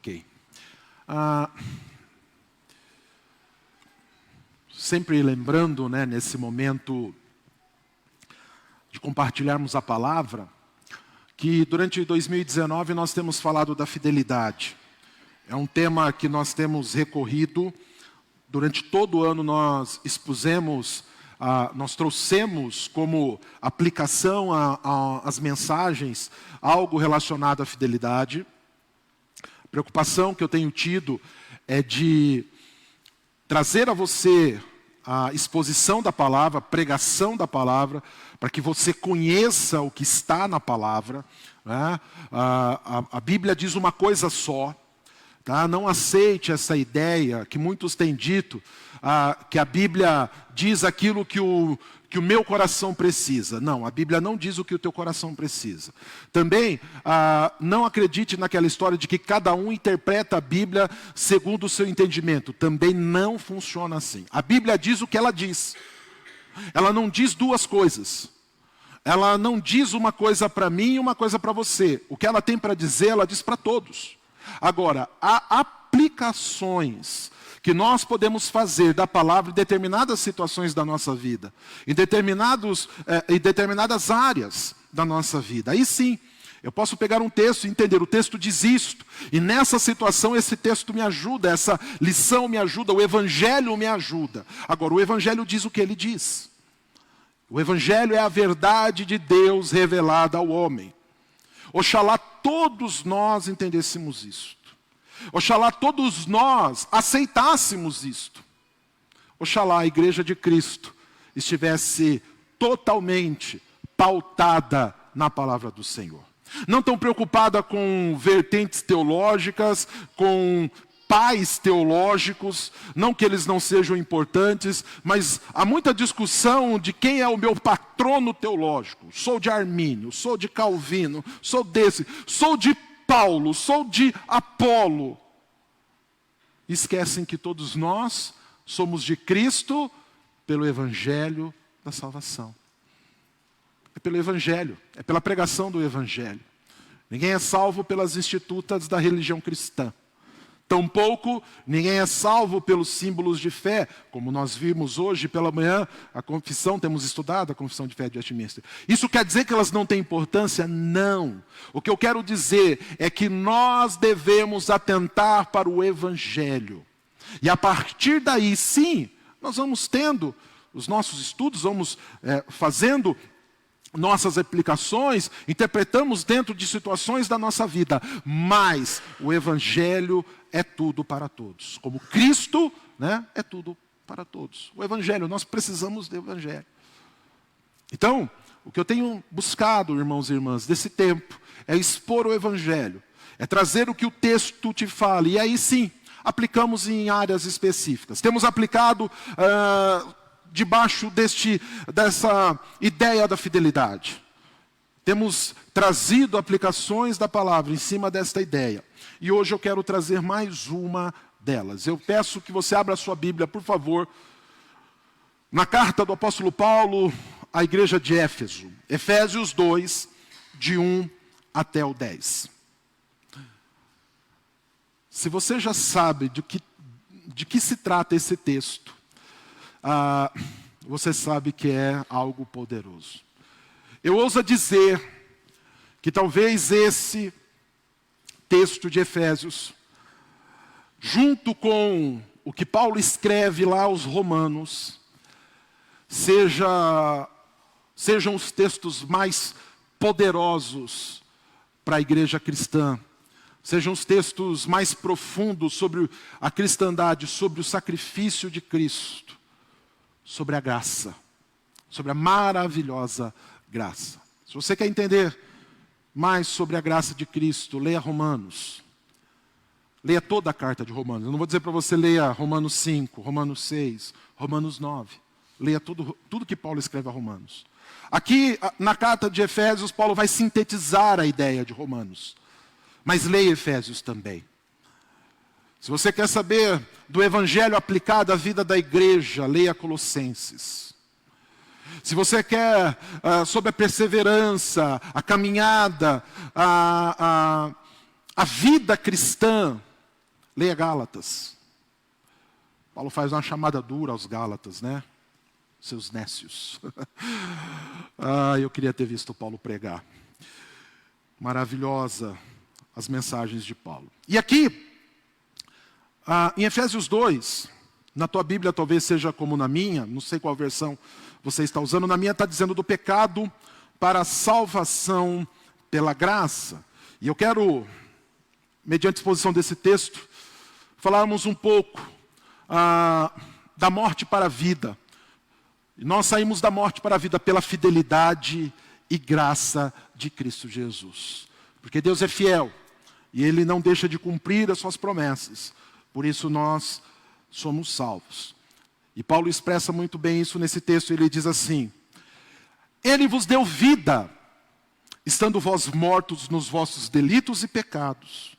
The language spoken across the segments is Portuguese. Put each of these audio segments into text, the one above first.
Ok. Sempre lembrando, né, nesse momento de compartilharmos a palavra, que durante 2019 nós temos falado da fidelidade. É um tema que nós temos recorrido, durante todo o ano nós expusemos, nós trouxemos como aplicação às mensagens algo relacionado à fidelidade. A preocupação que eu tenho tido é de trazer a você a exposição da palavra, a pregação da palavra, para que você conheça o que está na palavra. Né? A Bíblia diz uma coisa só. Tá? Não aceite essa ideia que muitos têm dito, que a Bíblia diz aquilo que o meu coração precisa. Não, a Bíblia não diz o que o teu coração precisa. Também, não acredite naquela história de que cada um interpreta a Bíblia segundo o seu entendimento. Também não funciona assim. A Bíblia diz o que ela diz. Ela não diz duas coisas. Ela não diz uma coisa para mim e uma coisa para você. O que ela tem para dizer, ela diz para todos. Agora, há aplicações que nós podemos fazer da palavra em determinadas situações da nossa vida, em determinadas áreas da nossa vida. Aí sim, eu posso pegar um texto e entender, o texto diz isto, e nessa situação esse texto me ajuda, essa lição me ajuda, o Evangelho me ajuda. Agora, o Evangelho diz o que ele diz. O Evangelho é a verdade de Deus revelada ao homem. Oxalá todos nós entendêssemos isto. Oxalá todos nós aceitássemos isto. Oxalá a Igreja de Cristo estivesse totalmente pautada na palavra do Senhor. Não tão preocupada com vertentes teológicas, com pais teológicos, não que eles não sejam importantes, mas há muita discussão de quem é o meu patrono teológico. Sou de Armínio, sou de Calvino, sou desse, sou de Paulo, sou de Apolo. Esquecem que todos nós somos de Cristo pelo Evangelho da salvação. É pelo Evangelho, é pela pregação do Evangelho. Ninguém é salvo pelas institutas da religião cristã. Tampouco ninguém é salvo pelos símbolos de fé, como nós vimos hoje pela manhã, a confissão, temos estudado a confissão de fé de Westminster. Isso quer dizer que elas não têm importância? Não. O que eu quero dizer é que nós devemos atentar para o Evangelho. E a partir daí, sim, nós vamos tendo os nossos estudos, vamos fazendo nossas aplicações, interpretamos dentro de situações da nossa vida, mas o Evangelho é tudo para todos. Como Cristo, né, é tudo para todos. O Evangelho, nós precisamos do Evangelho. Então, o que eu tenho buscado, irmãos e irmãs, desse tempo, é expor o Evangelho, é trazer o que o texto te fala, e aí sim, aplicamos em áreas específicas. Temos aplicado debaixo dessa ideia da fidelidade. Temos trazido aplicações da palavra em cima desta ideia. E hoje eu quero trazer mais uma delas. Eu peço que você abra a sua Bíblia, por favor, na carta do apóstolo Paulo à igreja de Éfeso. Efésios 2, de 1 até o 10. Se você já sabe de que se trata esse texto, você sabe que é algo poderoso. Eu ouso dizer que talvez esse texto de Efésios, junto com o que Paulo escreve lá aos Romanos, sejam os textos mais poderosos para a igreja cristã. Sejam os textos mais profundos sobre a cristandade, sobre o sacrifício de Cristo, sobre a graça, sobre a maravilhosa graça. Se você quer entender mais sobre a graça de Cristo, leia Romanos. Leia toda a carta de Romanos. Eu não vou dizer para você leia Romanos 5, Romanos 6, Romanos 9. Leia tudo que Paulo escreve a Romanos. Aqui, na carta de Efésios, Paulo vai sintetizar a ideia de Romanos. Mas leia Efésios também. Se você quer saber do Evangelho aplicado à vida da igreja, leia Colossenses. Se você quer sobre a perseverança, a caminhada, a vida cristã, Leia Gálatas. Paulo faz uma chamada dura aos Gálatas, né? Seus nécios. Eu queria ter visto Paulo pregar. Maravilhosa as mensagens de Paulo. E aqui, em Efésios 2, na tua Bíblia talvez seja como na minha, não sei qual versão você está usando, na minha está dizendo do pecado para a salvação pela graça. E eu quero, mediante a exposição desse texto, falarmos um pouco da morte para a vida. E nós saímos da morte para a vida pela fidelidade e graça de Cristo Jesus. Porque Deus é fiel e Ele não deixa de cumprir as suas promessas. Por isso nós somos salvos. E Paulo expressa muito bem isso nesse texto. Ele diz assim: Ele vos deu vida, estando vós mortos nos vossos delitos e pecados,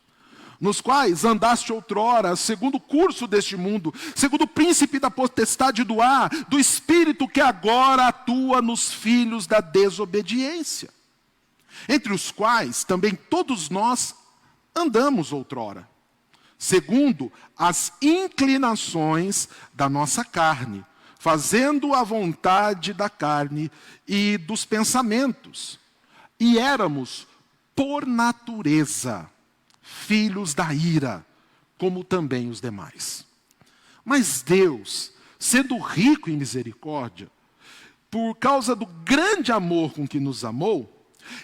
nos quais andaste outrora, segundo o curso deste mundo, segundo o príncipe da potestade do ar, do espírito que agora atua nos filhos da desobediência, entre os quais também todos nós andamos outrora, segundo as inclinações da nossa carne, fazendo a vontade da carne e dos pensamentos, e éramos, por natureza, filhos da ira, como também os demais. Mas Deus, sendo rico em misericórdia, por causa do grande amor com que nos amou,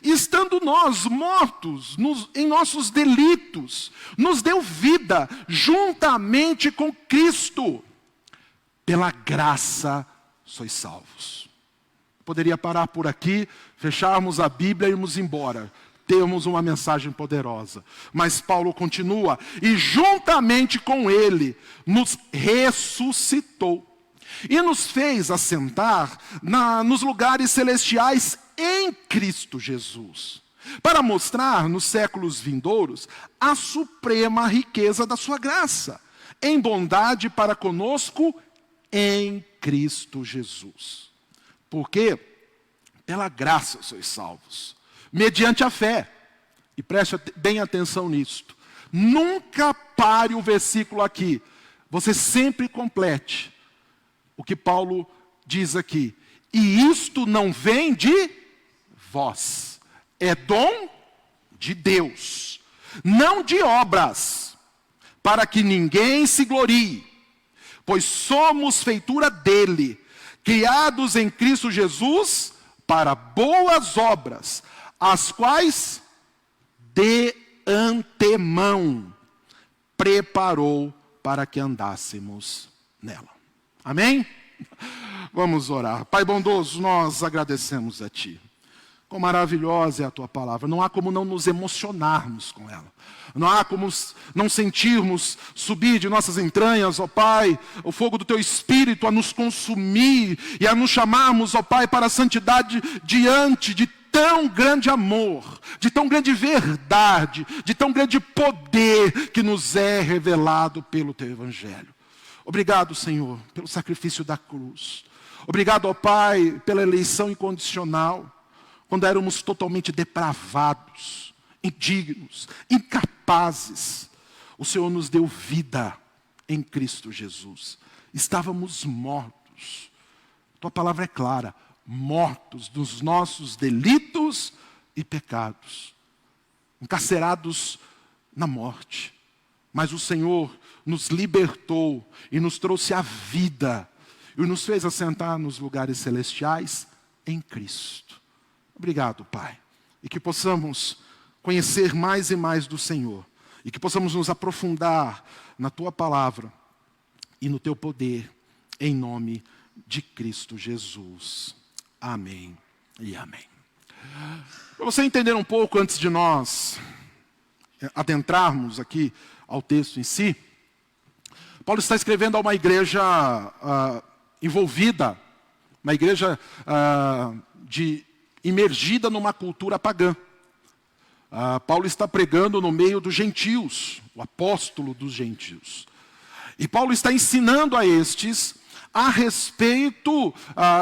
estando nós mortos em nossos delitos, nos deu vida juntamente com Cristo. Pela graça sois salvos. Poderia parar por aqui, fecharmos a Bíblia e irmos embora. Temos uma mensagem poderosa. Mas Paulo continua: e juntamente com Ele nos ressuscitou e nos fez assentar nos lugares celestiais em Cristo Jesus, para mostrar nos séculos vindouros a suprema riqueza da sua graça, em bondade para conosco em Cristo Jesus. Porque pela graça sois salvos, mediante a fé. E preste bem atenção nisto. Nunca pare o versículo aqui. Você sempre complete o que Paulo diz aqui. E isto não vem de vós. É dom de Deus. Não de obras, para que ninguém se glorie. Pois somos feitura dele, criados em Cristo Jesus para boas obras, as quais de antemão preparou para que andássemos nela. Amém? Vamos orar. Pai bondoso, nós agradecemos a Ti. Quão maravilhosa é a Tua palavra. Não há como não nos emocionarmos com ela. Não há como não sentirmos subir de nossas entranhas, ó Pai, o fogo do Teu Espírito a nos consumir e a nos chamarmos, ó Pai, para a santidade diante de tão grande amor, de tão grande verdade, de tão grande poder que nos é revelado pelo Teu Evangelho. Obrigado, Senhor, pelo sacrifício da cruz. Obrigado, ó Pai, pela eleição incondicional, quando éramos totalmente depravados, indignos, incapazes. O Senhor nos deu vida em Cristo Jesus. Estávamos mortos. Tua palavra é clara. Mortos dos nossos delitos e pecados. Encarcerados na morte. Mas o Senhor nos libertou e nos trouxe a vida. E nos fez assentar nos lugares celestiais em Cristo. Obrigado, Pai. E que possamos conhecer mais e mais do Senhor. E que possamos nos aprofundar na Tua palavra e no Teu poder, em nome de Cristo Jesus. Amém e amém. Para você entender um pouco, antes de nós adentrarmos aqui ao texto em si, Paulo está escrevendo a uma igreja envolvida, uma igreja imergida numa cultura pagã. Paulo está pregando no meio dos gentios, o apóstolo dos gentios. E Paulo está ensinando a estes a respeito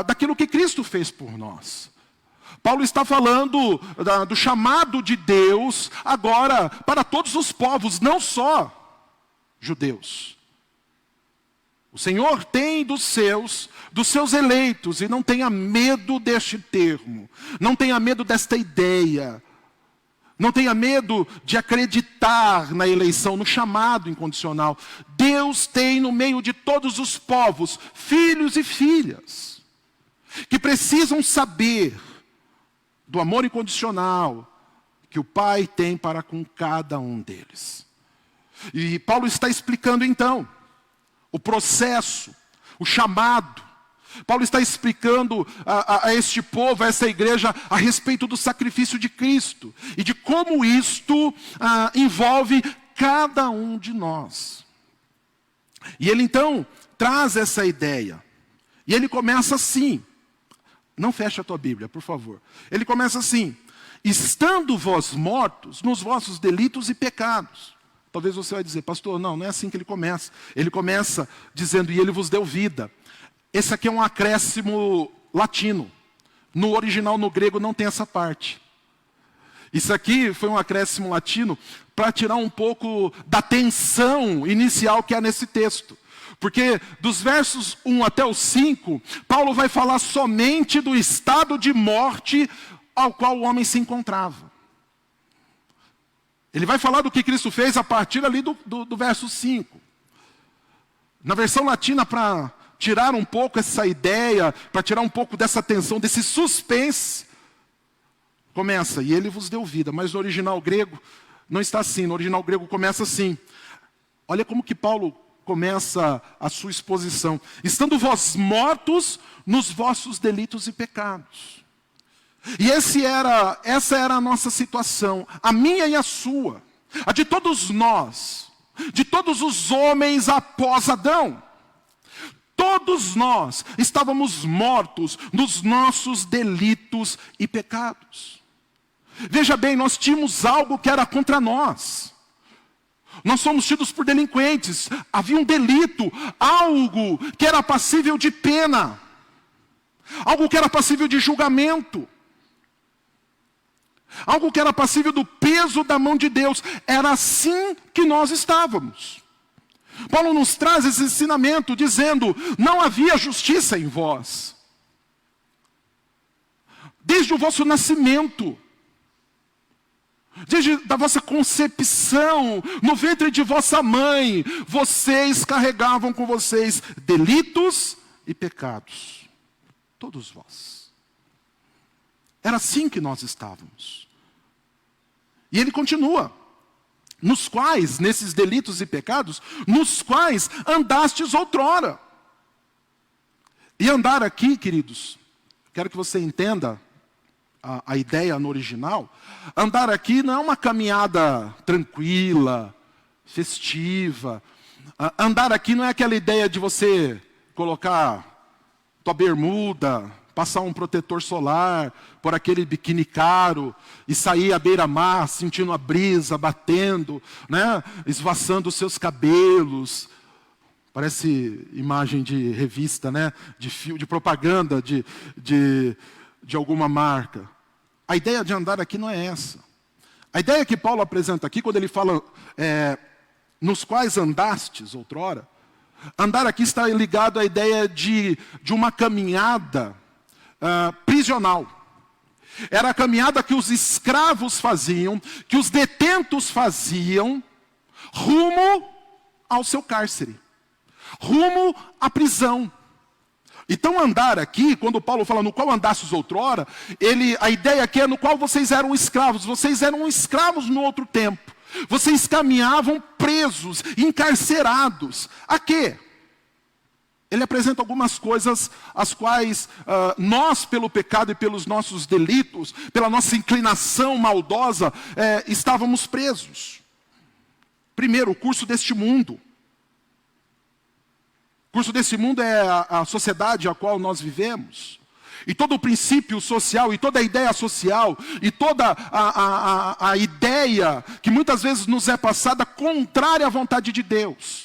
daquilo que Cristo fez por nós. Paulo está falando do chamado de Deus agora para todos os povos, não só judeus. O Senhor tem dos seus eleitos, e não tenha medo deste termo, não tenha medo desta ideia, não tenha medo de acreditar na eleição, no chamado incondicional. Deus tem no meio de todos os povos, filhos e filhas, que precisam saber do amor incondicional que o Pai tem para com cada um deles. E Paulo está explicando então o processo, o chamado. Paulo está explicando a este povo, a essa igreja, a respeito do sacrifício de Cristo e de como isto envolve cada um de nós. E ele então traz essa ideia. E ele começa assim. Não feche a tua Bíblia, por favor. Ele começa assim: estando vós mortos nos vossos delitos e pecados. Talvez você vai dizer, pastor, não é assim que ele começa. Ele começa dizendo, e ele vos deu vida. Esse aqui é um acréscimo latino. No original, no grego, não tem essa parte. Isso aqui foi um acréscimo latino para tirar um pouco da tensão inicial que há nesse texto. Porque dos versos 1 até o 5, Paulo vai falar somente do estado de morte ao qual o homem se encontrava. Ele vai falar do que Cristo fez a partir ali do verso 5. Na versão latina, para tirar um pouco essa ideia, para tirar um pouco dessa tensão, desse suspense, começa, e ele vos deu vida. Mas no original grego não está assim. No original grego começa assim. Olha como que Paulo começa a sua exposição. Estando vós mortos nos vossos delitos e pecados. E essa era a nossa situação, a minha e a sua, a de todos nós, de todos os homens após Adão. Todos nós estávamos mortos nos nossos delitos e pecados. Veja bem, nós tínhamos algo que era contra nós. Nós somos tidos por delinquentes. Havia um delito, algo que era passível de pena, algo que era passível de julgamento, algo que era passível do peso da mão de Deus. Era assim que nós estávamos. Paulo nos traz esse ensinamento dizendo, não havia justiça em vós. Desde o vosso nascimento, desde da vossa concepção, no ventre de vossa mãe, vocês carregavam com vocês delitos e pecados. Todos vós. Era assim que nós estávamos. E ele continua. Nos quais, nesses delitos e pecados, nos quais andastes outrora. E andar aqui, queridos, quero que você entenda a ideia no original. Andar aqui não é uma caminhada tranquila, festiva. Andar aqui não é aquela ideia de você colocar tua bermuda, passar um protetor solar, por aquele biquíni caro, e sair à beira-mar, sentindo a brisa, batendo, né? Esvaçando os seus cabelos. Parece imagem de revista, né? De propaganda de alguma marca. A ideia de andar aqui não é essa. A ideia que Paulo apresenta aqui, quando ele fala nos quais andastes outrora, andar aqui está ligado à ideia de uma caminhada prisional. Era a caminhada que os escravos faziam, que os detentos faziam, rumo ao seu cárcere, rumo à prisão. Então andar aqui, quando Paulo fala no qual andastes outrora, a ideia aqui é no qual vocês eram escravos no outro tempo. Vocês caminhavam presos, encarcerados. A quê? Ele apresenta algumas coisas as quais nós, pelo pecado e pelos nossos delitos, pela nossa inclinação maldosa, estávamos presos. Primeiro, o curso deste mundo. O curso desse mundo é a sociedade a qual nós vivemos. E todo o princípio social, e toda a ideia social, e toda a ideia que muitas vezes nos é passada contrária à vontade de Deus.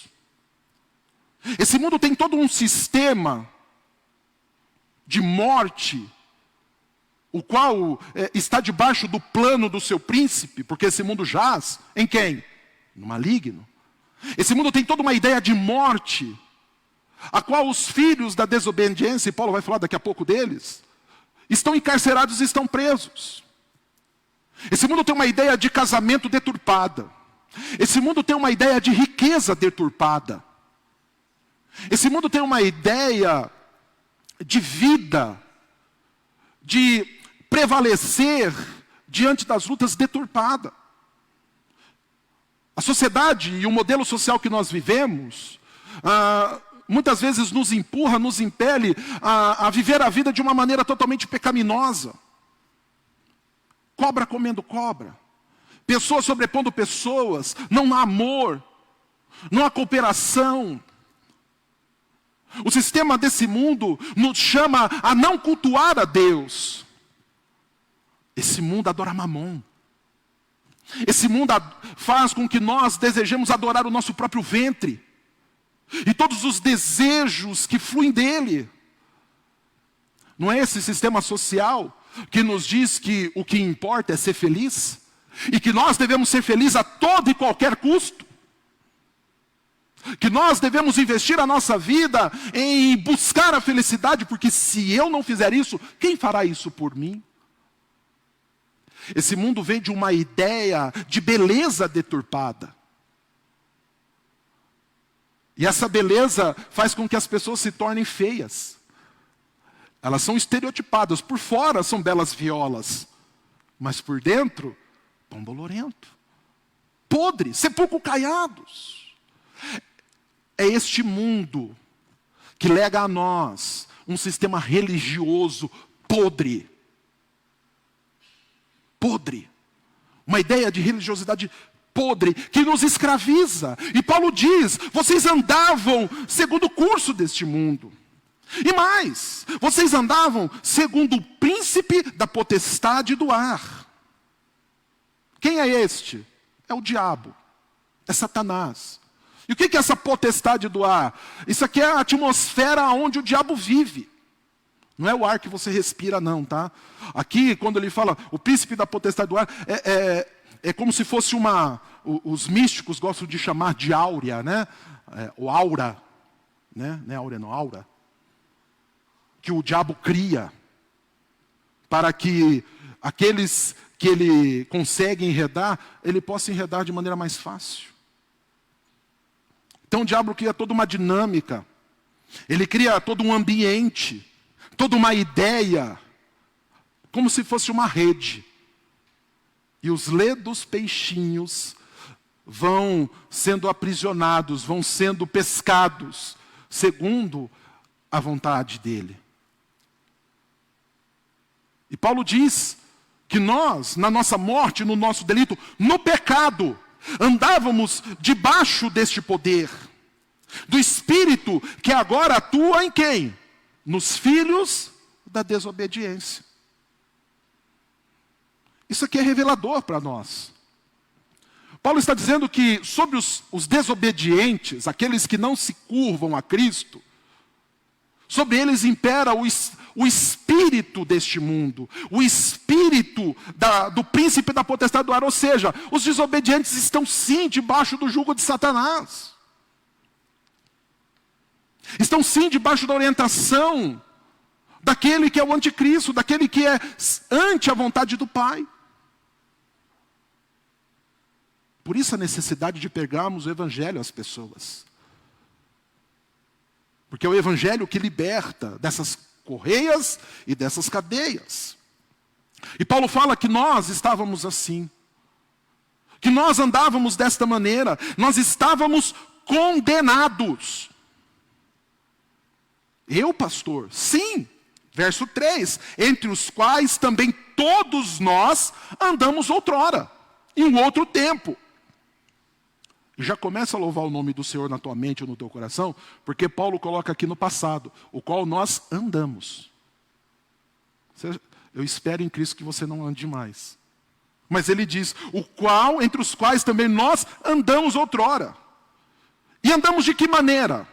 Esse mundo tem todo um sistema de morte, o qual está debaixo do plano do seu príncipe, porque esse mundo jaz em quem? No maligno. Esse mundo tem toda uma ideia de morte, a qual os filhos da desobediência, e Paulo vai falar daqui a pouco deles, estão encarcerados e estão presos. Esse mundo tem uma ideia de casamento deturpada. Esse mundo tem uma ideia de riqueza deturpada. Esse mundo tem uma ideia de vida, de prevalecer diante das lutas deturpada. A sociedade e o modelo social que nós vivemos, muitas vezes nos empurra, nos impele a viver a vida de uma maneira totalmente pecaminosa. Cobra comendo cobra. Pessoas sobrepondo pessoas. Não há amor. Não há cooperação. O sistema desse mundo nos chama a não cultuar a Deus. Esse mundo adora Mamon. Esse mundo faz com que nós desejemos adorar o nosso próprio ventre. E todos os desejos que fluem dele. Não é esse sistema social que nos diz que o que importa é ser feliz? E que nós devemos ser felizes a todo e qualquer custo? Que nós devemos investir a nossa vida em buscar a felicidade, porque se eu não fizer isso, quem fará isso por mim? Esse mundo vem de uma ideia de beleza deturpada. E essa beleza faz com que as pessoas se tornem feias. Elas são estereotipadas. Por fora são belas violas. Mas por dentro, pão bolorento. Podre, sepulcro caiados. É este mundo que lega a nós um sistema religioso podre. Podre. Uma ideia de religiosidade podre que nos escraviza. E Paulo diz, vocês andavam segundo o curso deste mundo. E mais, vocês andavam segundo o príncipe da potestade do ar. Quem é este? É o diabo, é Satanás. E o que é essa potestade do ar? Isso aqui é a atmosfera onde o diabo vive. Não é o ar que você respira não, tá? Aqui, quando ele fala o príncipe da potestade do ar, é como se fosse os místicos gostam de chamar de áurea, né? O aura, né? Não é áurea, não, aura. Que o diabo cria para que aqueles que ele consegue enredar, ele possa enredar de maneira mais fácil. Então o diabo cria toda uma dinâmica, ele cria todo um ambiente, toda uma ideia, como se fosse uma rede. E os ledos peixinhos vão sendo aprisionados, vão sendo pescados, segundo a vontade dele. E Paulo diz que nós, na nossa morte, no nosso delito, no pecado, andávamos debaixo deste poder, do Espírito que agora atua em quem? Nos filhos da desobediência. Isso aqui é revelador para nós. Paulo está dizendo que sobre os desobedientes, aqueles que não se curvam a Cristo, sobre eles impera o espírito deste mundo, o espírito do príncipe da potestade do ar, ou seja, os desobedientes estão sim debaixo do jugo de Satanás. Estão sim debaixo da orientação daquele que é o anticristo, daquele que é ante a vontade do Pai. Por isso a necessidade de pregarmos o Evangelho às pessoas. Porque é o Evangelho que liberta dessas correias e dessas cadeias. E Paulo fala que nós estávamos assim. Que nós andávamos desta maneira. Nós estávamos condenados. Eu, pastor? Sim. Verso 3. Entre os quais também todos nós andamos outrora. Em um outro tempo. Já começa a louvar o nome do Senhor na tua mente ou no teu coração, porque Paulo coloca aqui no passado, o qual nós andamos. Eu espero em Cristo que você não ande mais. Mas ele diz, o qual, entre os quais também nós andamos outrora. E andamos de que maneira?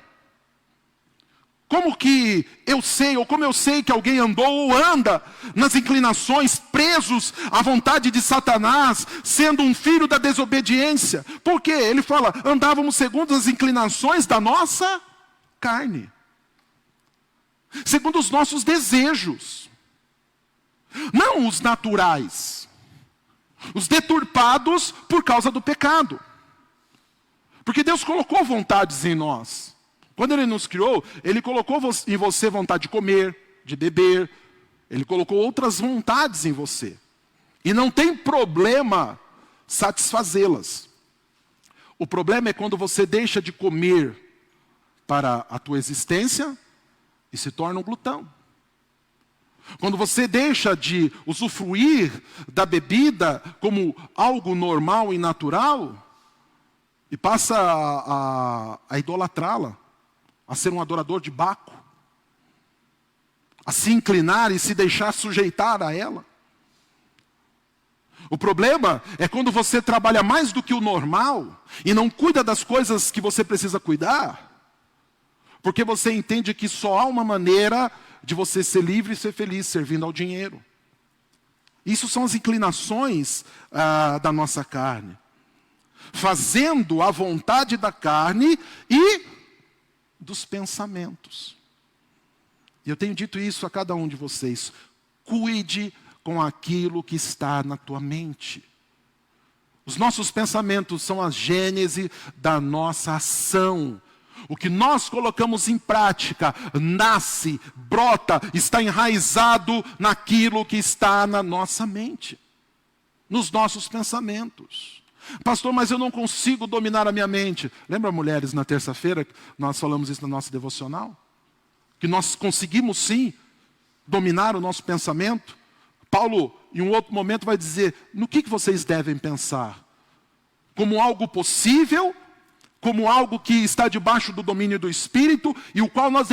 Como que eu sei, ou como eu sei que alguém andou ou anda nas inclinações, presos à vontade de Satanás, sendo um filho da desobediência? Por quê? Ele fala, andávamos segundo as inclinações da nossa carne, segundo os nossos desejos, não os naturais, os deturpados por causa do pecado. Porque Deus colocou vontades em nós. Quando Ele nos criou, Ele colocou em você vontade de comer, de beber. Ele colocou outras vontades em você. E não tem problema satisfazê-las. O problema é quando você deixa de comer para a tua existência e se torna um glutão. Quando você deixa de usufruir da bebida algo normal e natural e passa a idolatrá-la, a ser um adorador de Baco, a se inclinar e se deixar sujeitar a ela. O problema é quando você trabalha mais do que o normal e não cuida das coisas que você precisa cuidar, porque você entende que só há uma maneira de você ser livre e ser feliz, servindo ao dinheiro. Isso são as inclinações da nossa carne. Fazendo a vontade da carne e dos pensamentos. E eu tenho dito isso a cada um de vocês. Cuide com aquilo que está na tua mente. Os nossos pensamentos são a gênese da nossa ação. O que nós colocamos em prática, nasce, brota, está enraizado naquilo que está na nossa mente. Nos nossos pensamentos. Pastor, mas eu não consigo dominar a minha mente. Lembra, mulheres, na terça-feira, nós falamos isso na nossa devocional? Que nós conseguimos sim dominar o nosso pensamento. Paulo, em um outro momento, vai dizer, no que vocês devem pensar? Como algo possível, como algo que está debaixo do domínio do Espírito, e o qual nós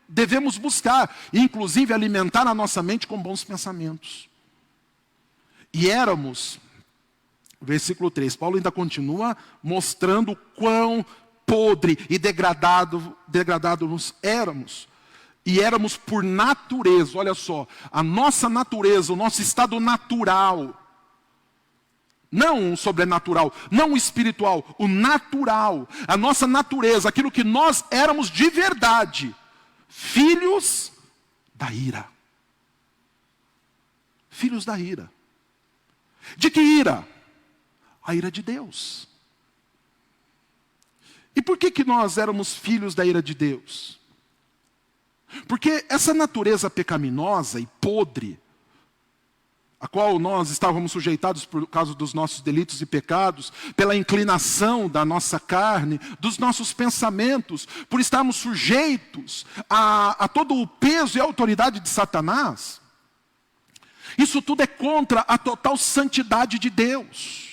devemos buscar, e inclusive alimentar a nossa mente com bons pensamentos. E éramos, versículo 3, Paulo ainda continua mostrando quão podre e degradados éramos. E éramos por natureza, olha só, a nossa natureza, o nosso estado natural, não o sobrenatural, não o espiritual, o natural, a nossa natureza, aquilo que nós éramos de verdade, filhos da ira. Filhos da ira. De que ira? A ira de Deus. E por que nós éramos filhos da ira de Deus? Porque essa natureza pecaminosa e podre, a qual nós estávamos sujeitados por causa dos nossos delitos e pecados, pela inclinação da nossa carne, dos nossos pensamentos, por estarmos sujeitos a todo o peso e a autoridade de Satanás, isso tudo é contra a total santidade de Deus.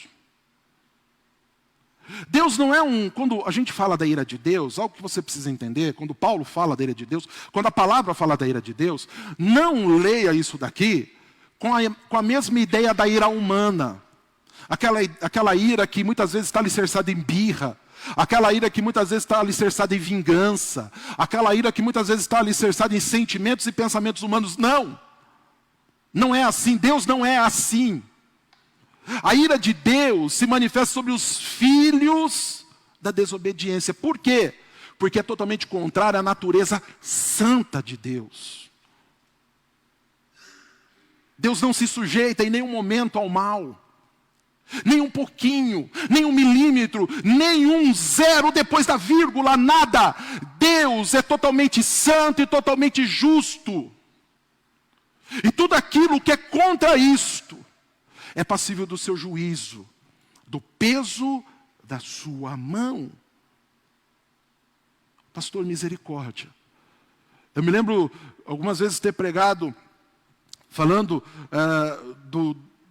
Deus não é quando a gente fala da ira de Deus, algo que você precisa entender, quando Paulo fala da ira de Deus, quando a palavra fala da ira de Deus, não leia isso daqui com a mesma ideia da ira humana. Aquela ira que muitas vezes está alicerçada em birra, aquela ira que muitas vezes está alicerçada em vingança, aquela ira que muitas vezes está alicerçada em sentimentos e pensamentos humanos. Não! Não é assim, Deus não é assim. A ira de Deus se manifesta sobre os filhos da desobediência. Por quê? Porque é totalmente contrária à natureza santa de Deus. Deus não se sujeita em nenhum momento ao mal. Nem um pouquinho, nem um milímetro, nem um zero depois da vírgula, nada. Deus é totalmente santo e totalmente justo. E tudo aquilo que é contra isto é passível do seu juízo, do peso da sua mão. Pastor, misericórdia. Eu me lembro algumas vezes ter pregado, falando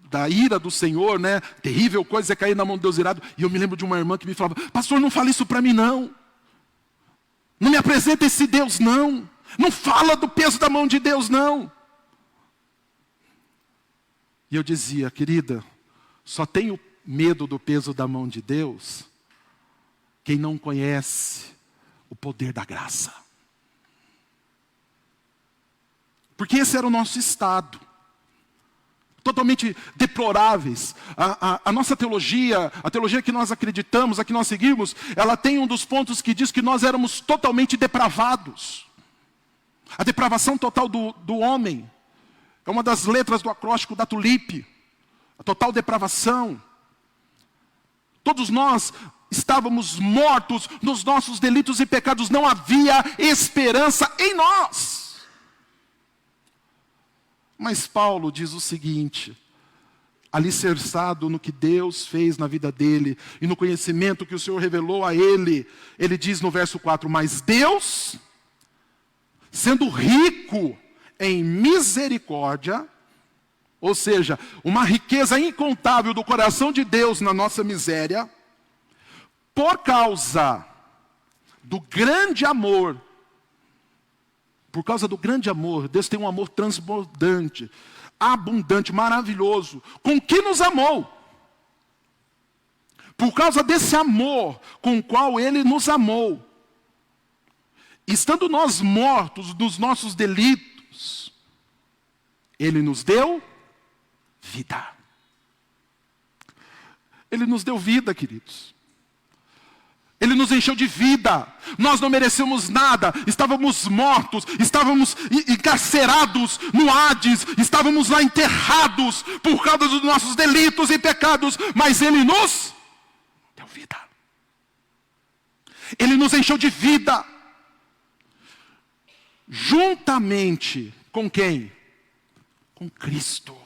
da ira do Senhor, né? Terrível coisa é cair na mão de Deus irado. E eu me lembro de uma irmã que me falava, pastor, não fala isso para mim não. Não me apresenta esse Deus não. Não fala do peso da mão de Deus não. E eu dizia, querida, só tenho medo do peso da mão de Deus quem não conhece o poder da graça. Porque esse era o nosso estado. Totalmente deploráveis. A nossa teologia, a teologia que nós acreditamos, a que nós seguimos, ela tem um dos pontos que diz que nós éramos totalmente depravados. A depravação total do homem é uma das letras do acróstico da tulipe. A total depravação. Todos nós estávamos mortos nos nossos delitos e pecados. Não havia esperança em nós. Mas Paulo diz o seguinte, alicerçado no que Deus fez na vida dele, e no conhecimento que o Senhor revelou a ele, ele diz no verso 4, mas Deus, sendo rico em misericórdia, ou seja, uma riqueza incontável do coração de Deus na nossa miséria, por causa do grande amor, Deus tem um amor transbordante, abundante, maravilhoso, com que nos amou. Por causa desse amor com o qual Ele nos amou, estando nós mortos dos nossos delitos, Ele nos deu vida. Ele nos deu vida, queridos. Ele nos encheu de vida. Nós não merecemos nada. Estávamos mortos. Estávamos encarcerados no Hades. Estávamos lá enterrados por causa dos nossos delitos e pecados. Mas Ele nos deu vida. Ele nos encheu de vida. Juntamente com quem? Com Cristo.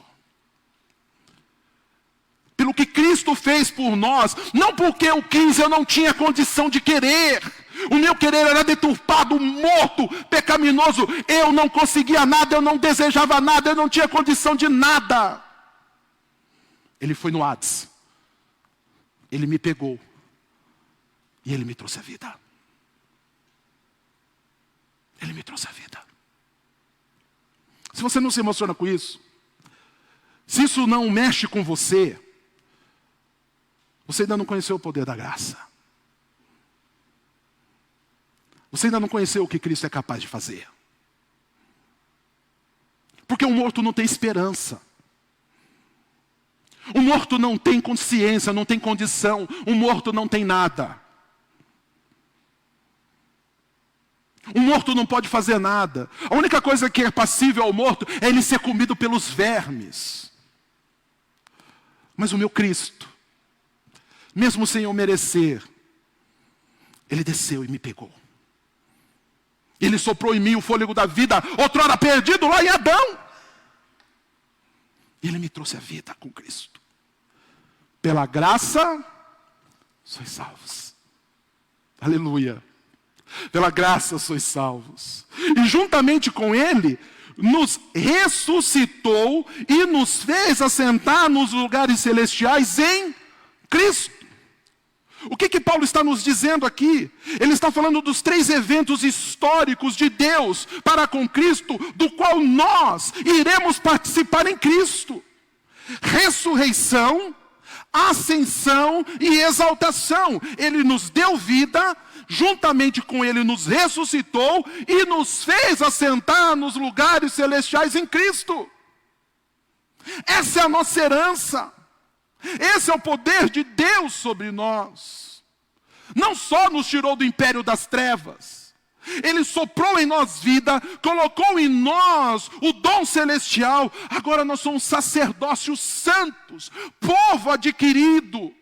Pelo que Cristo fez por nós, não porque eu quis, eu não tinha condição de querer. O meu querer era deturpado, morto, pecaminoso. Eu não conseguia nada, eu não desejava nada, eu não tinha condição de nada. Ele foi no Hades. Ele me pegou. E Ele me trouxe a vida. Ele me trouxe a vida. Se você não se emociona com isso, se isso não mexe com você, você ainda não conheceu o poder da graça. Você ainda não conheceu o que Cristo é capaz de fazer. Porque um morto não tem esperança. Um morto não tem consciência, não tem condição. Um morto não tem nada. Um morto não pode fazer nada. A única coisa que é passível ao morto é ele ser comido pelos vermes. Mas o meu Cristo, mesmo sem eu merecer, Ele desceu e me pegou. Ele soprou em mim o fôlego da vida, outrora perdido lá em Adão. Ele me trouxe a vida com Cristo. Pela graça, sois salvos. Aleluia. Pela graça sois salvos. E juntamente com Ele, nos ressuscitou e nos fez assentar nos lugares celestiais em Cristo. O que Paulo está nos dizendo aqui? Ele está falando dos 3 eventos históricos de Deus para com Cristo, do qual nós iremos participar em Cristo. Ressurreição, ascensão e exaltação. Ele nos deu vida, juntamente com Ele nos ressuscitou e nos fez assentar nos lugares celestiais em Cristo. Essa é a nossa herança. Esse é o poder de Deus sobre nós. Não só nos tirou do império das trevas, Ele soprou em nós vida, colocou em nós o dom celestial. Agora nós somos sacerdócios santos, povo adquirido.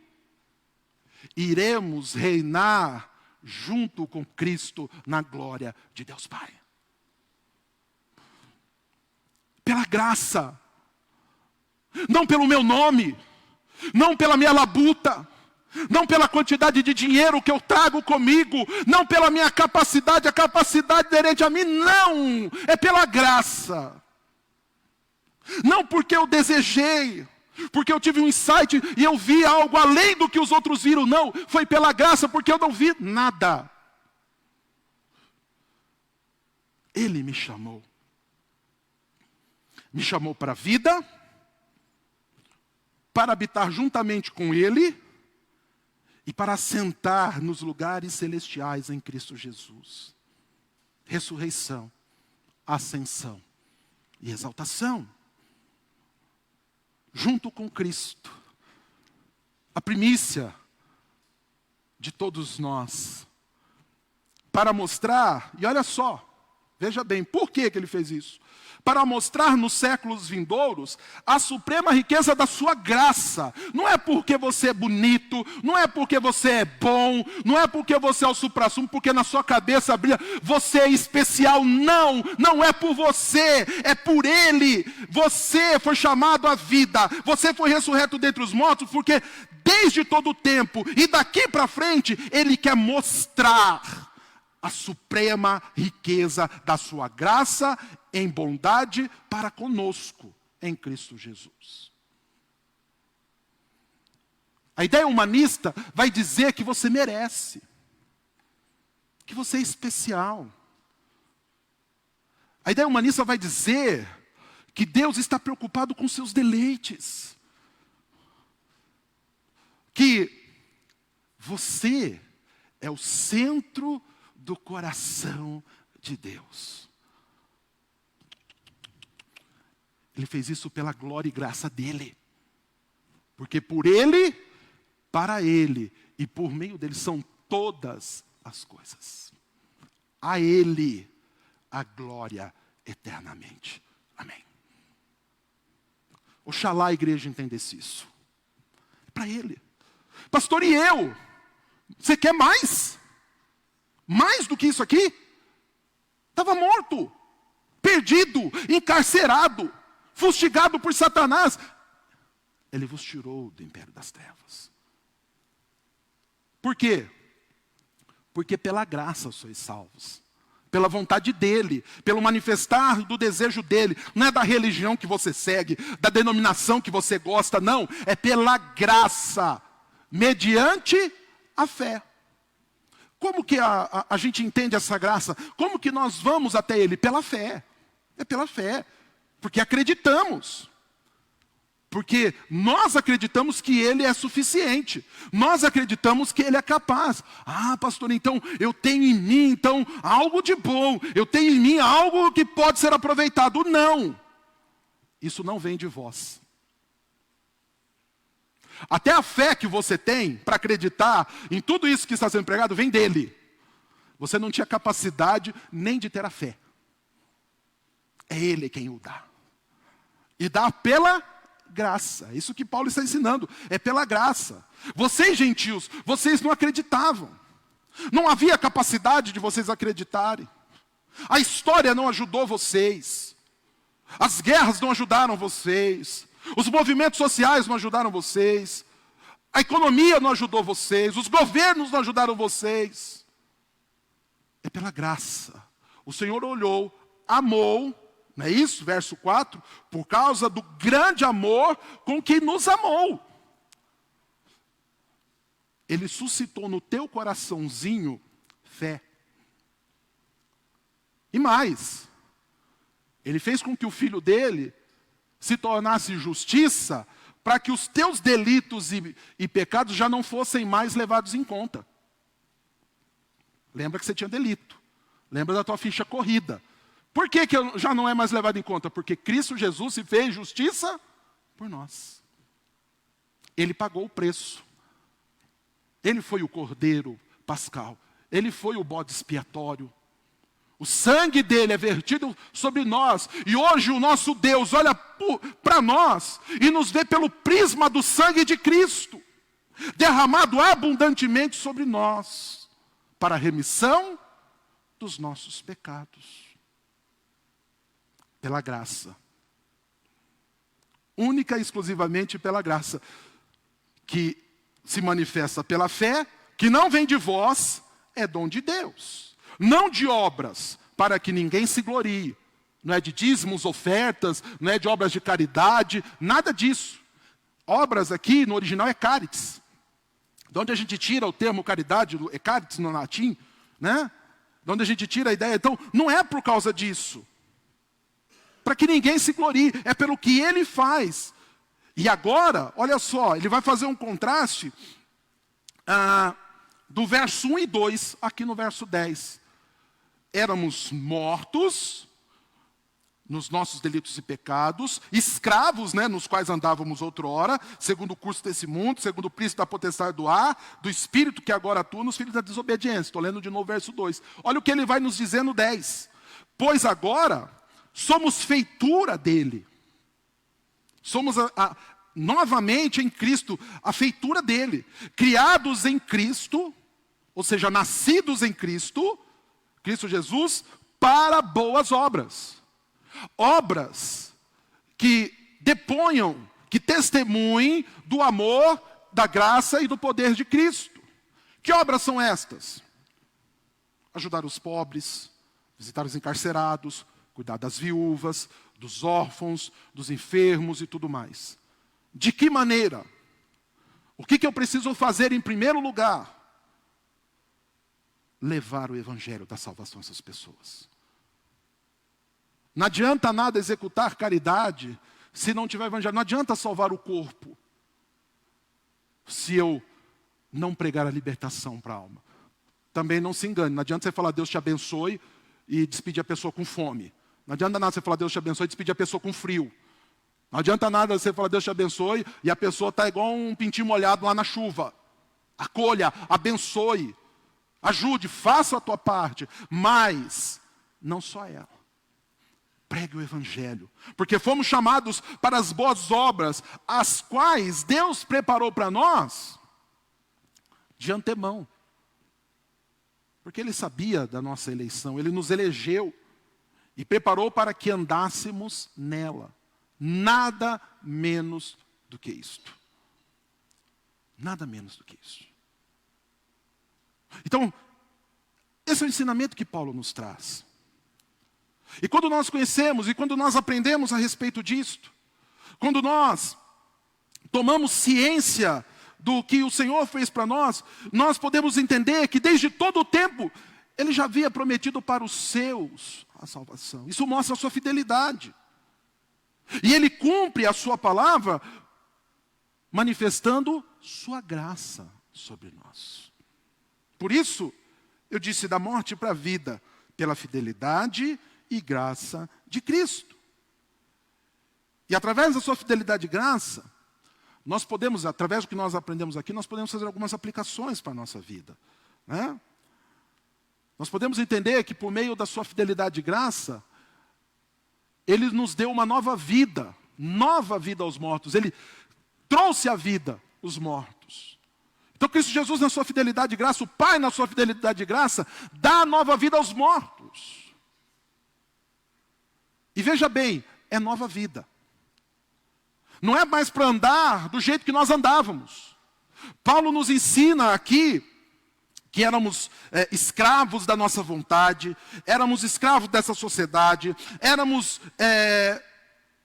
Iremos reinar junto com Cristo na glória de Deus Pai. Pela graça, não pelo meu nome, não pela minha labuta, não pela quantidade de dinheiro que eu trago comigo, não pela minha capacidade, a capacidade inerente a mim, não, é pela graça. Não porque eu desejei, porque eu tive um insight e eu vi algo além do que os outros viram, não, foi pela graça, porque eu não vi nada. Ele me chamou para a vida, para habitar juntamente com Ele e para assentar nos lugares celestiais em Cristo Jesus. Ressurreição, ascensão e exaltação, junto com Cristo. A primícia de todos nós, para mostrar, e olha só, veja bem, por que ele fez isso? Para mostrar nos séculos vindouros a suprema riqueza da sua graça. Não é porque você é bonito, não é porque você é bom, não é porque você é o suprassumo, porque na sua cabeça brilha, você é especial. Não, não é por você, é por Ele. Você foi chamado à vida, você foi ressurreto dentre os mortos, porque desde todo o tempo e daqui para frente, Ele quer mostrar a suprema riqueza da sua graça em bondade para conosco, em Cristo Jesus. A ideia humanista vai dizer que você merece, que você é especial. A ideia humanista vai dizer que Deus está preocupado com seus deleites, que você é o centro do coração de Deus. Ele fez isso pela glória e graça dele. Porque por Ele, para Ele e por meio dele são todas as coisas. A Ele a glória eternamente. Amém. Oxalá a igreja entendesse isso. É para Ele. Pastor, e eu? Você quer mais? Mais do que isso aqui? Estava morto, perdido, encarcerado, fustigado por Satanás. Ele vos tirou do império das trevas. Por quê? Porque pela graça sois salvos. Pela vontade dEle, pelo manifestar do desejo dEle. Não é da religião que você segue, da denominação que você gosta, não. É pela graça, mediante a fé. Como que a gente entende essa graça? Como que nós vamos até Ele? Pela fé. É pela fé. Porque acreditamos. Porque nós acreditamos que Ele é suficiente. Nós acreditamos que Ele é capaz. Ah, pastor, então eu tenho em mim então algo de bom. Eu tenho em mim algo que pode ser aproveitado. Não. Isso não vem de vós. Até a fé que você tem para acreditar em tudo isso que está sendo pregado vem dele. Você não tinha capacidade nem de ter a fé. É Ele quem o dá. E dá pela graça. Isso que Paulo está ensinando. É pela graça. Vocês, gentios, vocês não acreditavam. Não havia capacidade de vocês acreditarem. A história não ajudou vocês. As guerras não ajudaram vocês. Os movimentos sociais não ajudaram vocês. A economia não ajudou vocês. Os governos não ajudaram vocês. É pela graça. O Senhor olhou, amou, não é isso? Verso 4. Por causa do grande amor com que nos amou. Ele suscitou no teu coraçãozinho fé. E mais. Ele fez com que o filho dele se tornasse justiça, para que os teus delitos e pecados já não fossem mais levados em conta. Lembra que você tinha delito. Lembra da tua ficha corrida. Por que já não é mais levado em conta? Porque Cristo Jesus se fez justiça por nós. Ele pagou o preço. Ele foi o cordeiro pascal. Ele foi o bode expiatório. O sangue dele é vertido sobre nós. E hoje o nosso Deus olha para nós e nos vê pelo prisma do sangue de Cristo, derramado abundantemente sobre nós, para a remissão dos nossos pecados. Pela graça. Única e exclusivamente pela graça. Que se manifesta pela fé, que não vem de vós, é dom de Deus. Não de obras, para que ninguém se glorie. Não é de dízimos, ofertas, não é de obras de caridade, nada disso. Obras aqui, no original, é caritas. De onde a gente tira o termo caridade, é caritas no latim, né? De onde a gente tira a ideia. Então, não é por causa disso. Para que ninguém se glorie, é pelo que Ele faz. E agora, olha só, ele vai fazer um contraste do verso 1 e 2, aqui no verso 10. Éramos mortos nos nossos delitos e pecados, escravos, nos quais andávamos outrora, segundo o curso desse mundo, segundo o príncipe da potestade do ar, do espírito que agora atua nos filhos da desobediência. Estou lendo de novo o verso 2. Olha o que ele vai nos dizer no 10. Pois agora somos feitura dele. Somos novamente em Cristo, a feitura dele. Criados em Cristo, ou seja, nascidos em Cristo, Cristo Jesus, para boas obras. Obras que deponham, que testemunhem do amor, da graça e do poder de Cristo. Que obras são estas? Ajudar os pobres, visitar os encarcerados, cuidar das viúvas, dos órfãos, dos enfermos e tudo mais. De que maneira? O que eu preciso fazer em primeiro lugar? Levar o evangelho da salvação a essas pessoas. Não adianta nada executar caridade se não tiver evangelho. Não adianta salvar o corpo se eu não pregar a libertação para a alma. Também não se engane. Não adianta você falar Deus te abençoe e despedir a pessoa com fome. Não adianta nada você falar Deus te abençoe e despedir a pessoa com frio. Não adianta nada você falar Deus te abençoe e a pessoa está igual um pintinho molhado lá na chuva. Acolha, abençoe, ajude, faça a tua parte. Mas não só ela. Pregue o evangelho, porque fomos chamados para as boas obras, as quais Deus preparou para nós de antemão. Porque Ele sabia da nossa eleição, Ele nos elegeu e preparou para que andássemos nela. Nada menos do que isto. Nada menos do que isso. Então, esse é o ensinamento que Paulo nos traz. E quando nós conhecemos, e quando nós aprendemos a respeito disto, quando nós tomamos ciência do que o Senhor fez para nós, nós podemos entender que desde todo o tempo, Ele já havia prometido para os seus a salvação. Isso mostra a sua fidelidade. E Ele cumpre a sua palavra, manifestando sua graça sobre nós. Por isso, eu disse da morte para a vida, pela fidelidade e graça de Cristo. E através da sua fidelidade e graça, nós podemos, através do que nós aprendemos aqui, nós podemos fazer algumas aplicações para a nossa vida. Nós podemos entender que por meio da sua fidelidade e graça, Ele nos deu uma nova vida aos mortos. Ele trouxe à vida os mortos. Então Cristo Jesus, na sua fidelidade e graça, o Pai, na sua fidelidade e graça, dá nova vida aos mortos. E veja bem, é nova vida. Não é mais para andar do jeito que nós andávamos. Paulo nos ensina aqui que éramos escravos da nossa vontade, éramos escravos dessa sociedade, éramos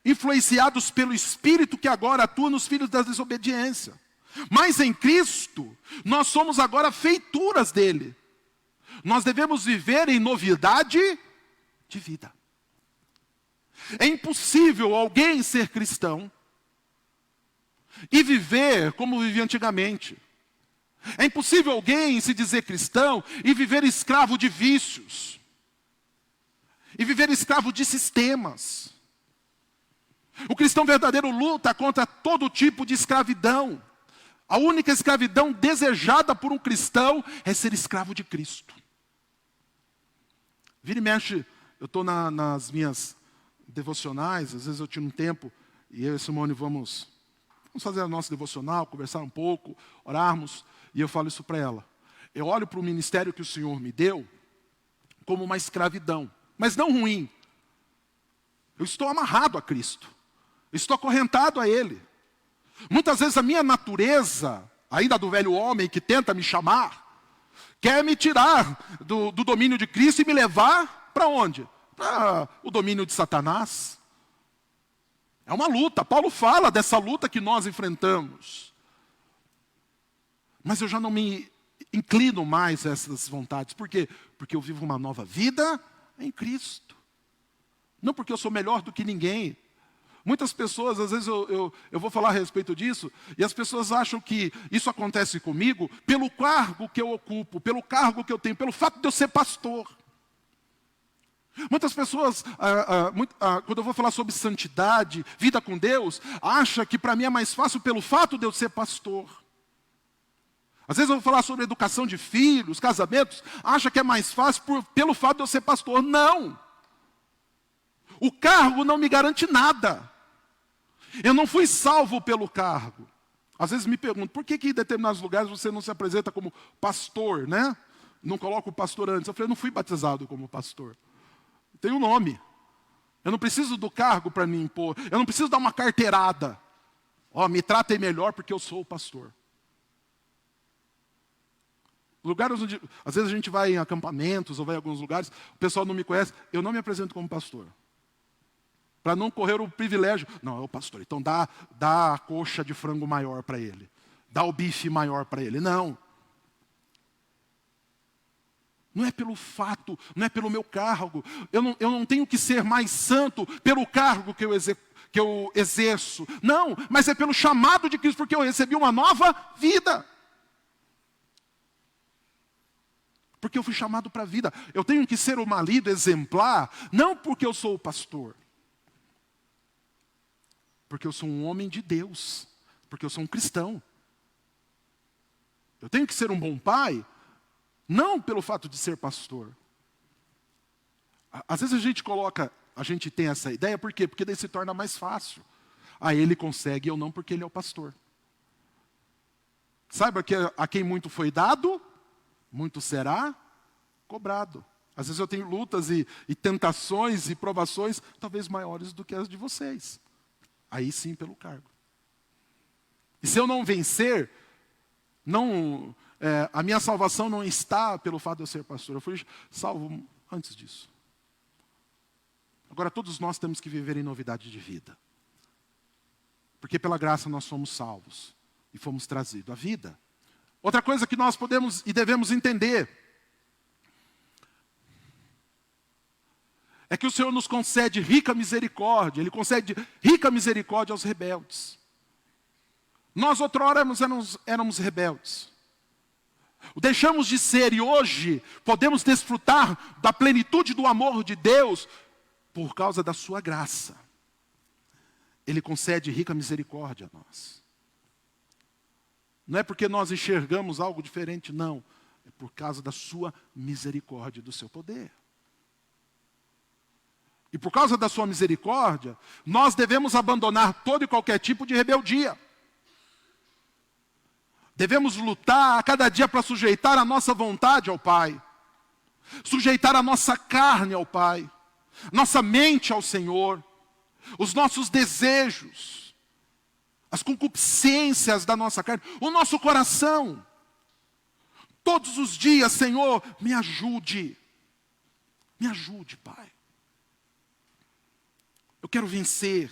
influenciados pelo Espírito que agora atua nos filhos da desobediência. Mas em Cristo, nós somos agora feituras dele. Nós devemos viver em novidade de vida. É impossível alguém ser cristão e viver como vivia antigamente. É impossível alguém se dizer cristão e viver escravo de vícios. E viver escravo de sistemas. O cristão verdadeiro luta contra todo tipo de escravidão. A única escravidão desejada por um cristão é ser escravo de Cristo. Vira e mexe, eu estou nas minhas devocionais, às vezes eu tiro um tempo, e eu e Simone vamos fazer a nossa devocional, conversar um pouco, orarmos, e eu falo isso para ela. Eu olho para o ministério que o Senhor me deu como uma escravidão, mas não ruim. Eu estou amarrado a Cristo, eu estou acorrentado a Ele. Muitas vezes a minha natureza, ainda do velho homem que tenta me chamar, quer me tirar do domínio de Cristo e me levar para onde? Para o domínio de Satanás. É uma luta. Paulo fala dessa luta que nós enfrentamos. Mas eu já não me inclino mais a essas vontades. Por quê? Porque eu vivo uma nova vida em Cristo. Não porque eu sou melhor do que ninguém. Muitas pessoas, às vezes eu vou falar a respeito disso, e as pessoas acham que isso acontece comigo pelo cargo que eu ocupo, pelo cargo que eu tenho, pelo fato de eu ser pastor. Muitas pessoas, quando eu vou falar sobre santidade, vida com Deus, acham que para mim é mais fácil pelo fato de eu ser pastor. Às vezes eu vou falar sobre educação de filhos, casamentos, acha que é mais fácil pelo fato de eu ser pastor. Não! O cargo não me garante nada. Eu não fui salvo pelo cargo. Às vezes me perguntam, por que em determinados lugares você não se apresenta como pastor, né? Não coloca o pastor antes. Eu falei, eu não fui batizado como pastor. Tem um nome. Eu não preciso do cargo para me impor. Eu não preciso dar uma carteirada. Me tratem melhor porque eu sou o pastor. Lugares onde, às vezes a gente vai em acampamentos ou vai em alguns lugares, o pessoal não me conhece, eu não me apresento como pastor. Para não correr o privilégio. Não, é o pastor. Então dá a coxa de frango maior para ele. Dá o bife maior para ele. Não. Não é pelo fato, não é pelo meu cargo. Eu não tenho que ser mais santo pelo cargo que eu exerço. Não, mas é pelo chamado de Cristo, porque eu recebi uma nova vida. Porque eu fui chamado para a vida. Eu tenho que ser o marido exemplar, não porque eu sou o pastor. Porque eu sou um homem de Deus. Porque eu sou um cristão. Eu tenho que ser um bom pai, não pelo fato de ser pastor. Às vezes a gente tem essa ideia, por quê? Porque daí se torna mais fácil. Ele consegue, eu não, porque ele é o pastor. Saiba que a quem muito foi dado, muito será cobrado. Às vezes eu tenho lutas e tentações e provações, talvez maiores do que as de vocês. Aí sim pelo cargo. E se eu não vencer, a minha salvação não está pelo fato de eu ser pastor. Eu fui salvo antes disso. Agora todos nós temos que viver em novidade de vida. Porque pela graça nós somos salvos e fomos trazidos à vida. Outra coisa que nós podemos e devemos entender é que o Senhor nos concede rica misericórdia. Ele concede rica misericórdia aos rebeldes. Nós outrora éramos rebeldes. Deixamos de ser e hoje podemos desfrutar da plenitude do amor de Deus por causa da sua graça. Ele concede rica misericórdia a nós. Não é porque nós enxergamos algo diferente, não. É por causa da sua misericórdia e do seu poder. E por causa da sua misericórdia, nós devemos abandonar todo e qualquer tipo de rebeldia. Devemos lutar a cada dia para sujeitar a nossa vontade ao Pai. Sujeitar a nossa carne ao Pai. Nossa mente ao Senhor. Os nossos desejos. As concupiscências da nossa carne. O nosso coração. Todos os dias, Senhor, me ajude. Me ajude, Pai. Eu quero vencer.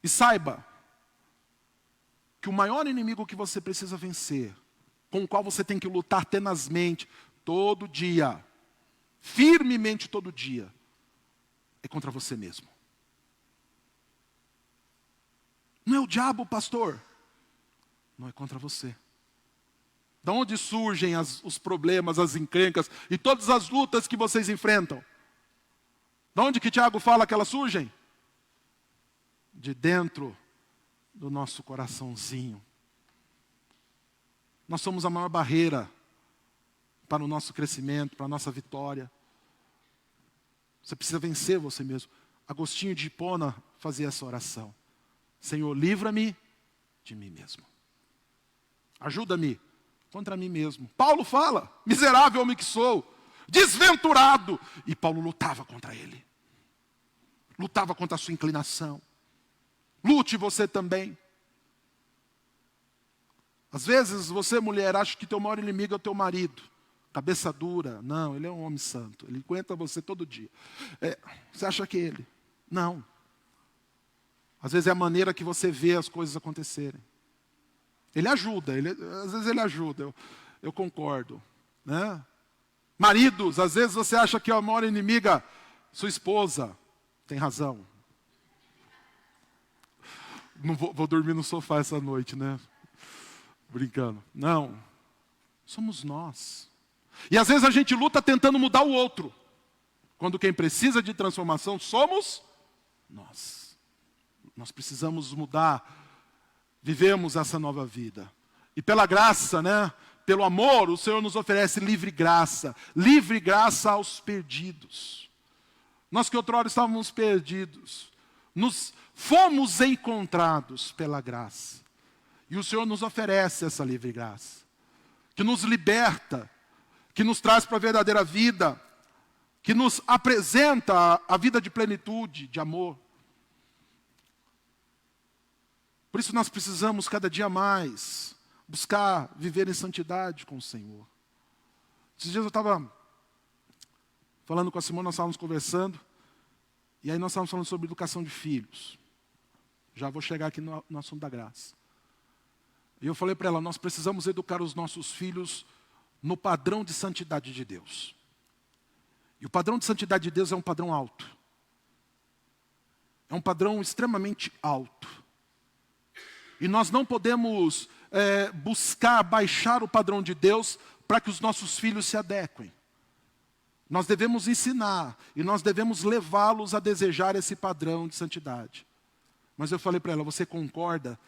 E saiba que o maior inimigo que você precisa vencer, com o qual você tem que lutar tenazmente, todo dia, firmemente todo dia, é contra você mesmo. Não é o diabo, pastor. Não é contra você. De onde surgem os problemas, as encrencas e todas as lutas que vocês enfrentam? De onde que Tiago fala que elas surgem? De dentro do nosso coraçãozinho. Nós somos a maior barreira para o nosso crescimento, para a nossa vitória. Você precisa vencer você mesmo. Agostinho de Hipona fazia essa oração. Senhor, livra-me de mim mesmo. Ajuda-me contra mim mesmo. Paulo fala, miserável homem que sou, desventurado. E Paulo lutava contra ele. Lutava contra a sua inclinação. Lute você também. Às vezes você, mulher, acha que teu maior inimigo é o teu marido. Cabeça dura. Não, ele é um homem santo. Ele aguenta você todo dia. Você acha que ele? Não. Às vezes é a maneira que você vê as coisas acontecerem. Ele ajuda. Às vezes ele ajuda. Eu concordo. Né? Maridos, às vezes você acha que é a maior inimiga sua esposa. Tem razão. Não vou dormir no sofá essa noite, né? Brincando. Não. Somos nós. E às vezes a gente luta tentando mudar o outro. Quando quem precisa de transformação somos nós. Nós precisamos mudar, vivemos essa nova vida. E pela graça, né? Pelo amor, o Senhor nos oferece livre graça aos perdidos. Nós que outrora estávamos perdidos, nos fomos encontrados pela graça. E o Senhor nos oferece essa livre graça, que nos liberta, que nos traz para a verdadeira vida, que nos apresenta a vida de plenitude, de amor. Por isso nós precisamos cada dia mais buscar viver em santidade com o Senhor. Esses dias eu estava falando com a Simone, nós estávamos conversando, e aí nós estávamos falando sobre educação de filhos. Já vou chegar aqui no assunto da graça. E eu falei para ela, nós precisamos educar os nossos filhos no padrão de santidade de Deus. E o padrão de santidade de Deus é um padrão alto. É um padrão extremamente alto. E nós não podemos buscar baixar o padrão de Deus para que os nossos filhos se adequem. Nós devemos ensinar e nós devemos levá-los a desejar esse padrão de santidade. Mas eu falei para ela, você concorda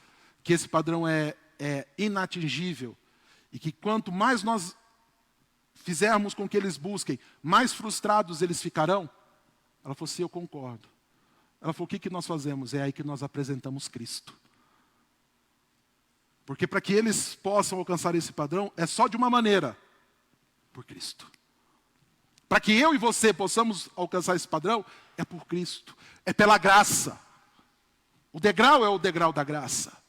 que esse padrão é inatingível e que quanto mais nós fizermos com que eles busquem, mais frustrados eles ficarão? Ela falou, sim, eu concordo. Ela falou, o que nós fazemos? É aí que nós apresentamos Cristo. Porque para que eles possam alcançar esse padrão, é só de uma maneira, por Cristo. Para que eu e você possamos alcançar esse padrão, é por Cristo. É pela graça. O degrau é o degrau da graça.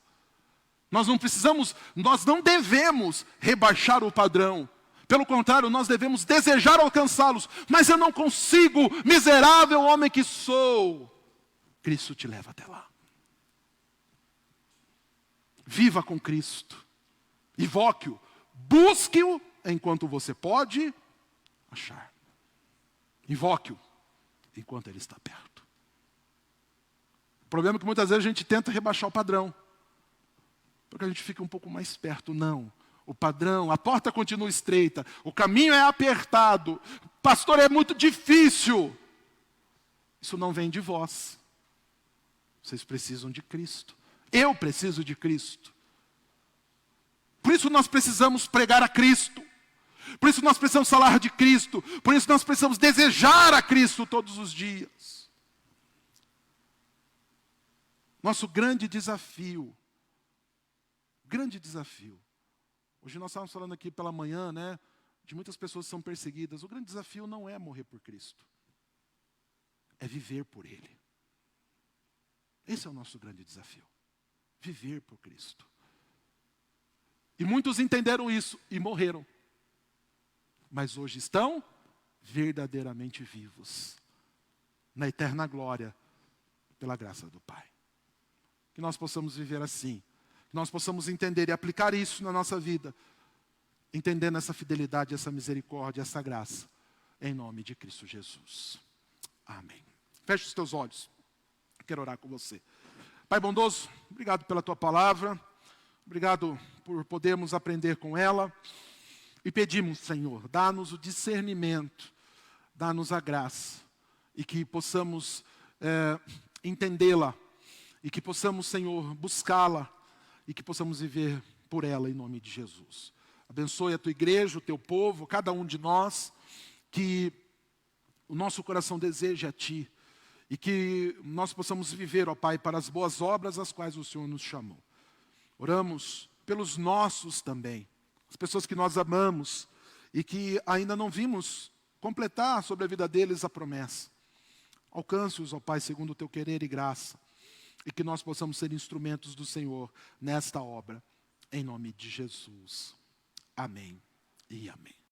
Nós não devemos rebaixar o padrão. Pelo contrário, nós devemos desejar alcançá-los. Mas eu não consigo, miserável homem que sou. Cristo te leva até lá. Viva com Cristo. Invoque-o. Busque-o enquanto você pode achar. Invoque-o enquanto ele está perto. O problema é que muitas vezes a gente tenta rebaixar o padrão. Porque a gente fica um pouco mais perto. Não. O padrão, a porta continua estreita. O caminho é apertado. Pastor, é muito difícil. Isso não vem de vós. Vocês precisam de Cristo. Eu preciso de Cristo. Por isso nós precisamos pregar a Cristo. Por isso nós precisamos falar de Cristo. Por isso nós precisamos desejar a Cristo todos os dias. Nosso grande desafio. Hoje nós estávamos falando aqui pela manhã, né? De muitas pessoas que são perseguidas. O grande desafio não é morrer por Cristo. É viver por Ele. Esse é o nosso grande desafio. Viver por Cristo. E muitos entenderam isso e morreram. Mas hoje estão verdadeiramente vivos. Na eterna glória, pela graça do Pai. Que nós possamos viver assim. Que nós possamos entender e aplicar isso na nossa vida. Entendendo essa fidelidade, essa misericórdia, essa graça. Em nome de Cristo Jesus. Amém. Feche os teus olhos. Quero orar com você. Pai bondoso, obrigado pela tua palavra. Obrigado por podermos aprender com ela. E pedimos, Senhor, dá-nos o discernimento. Dá-nos a graça. E que possamos entendê-la. E que possamos, Senhor, buscá-la. E que possamos viver por ela em nome de Jesus. Abençoe a tua igreja, o teu povo, cada um de nós. Que o nosso coração deseje a ti. E que nós possamos viver, ó Pai, para as boas obras às quais o Senhor nos chamou. Oramos pelos nossos também. As pessoas que nós amamos e que ainda não vimos completar sobre a vida deles a promessa. Alcance-os, ó Pai, segundo o teu querer e graça. E que nós possamos ser instrumentos do Senhor nesta obra. Em nome de Jesus. Amém e amém.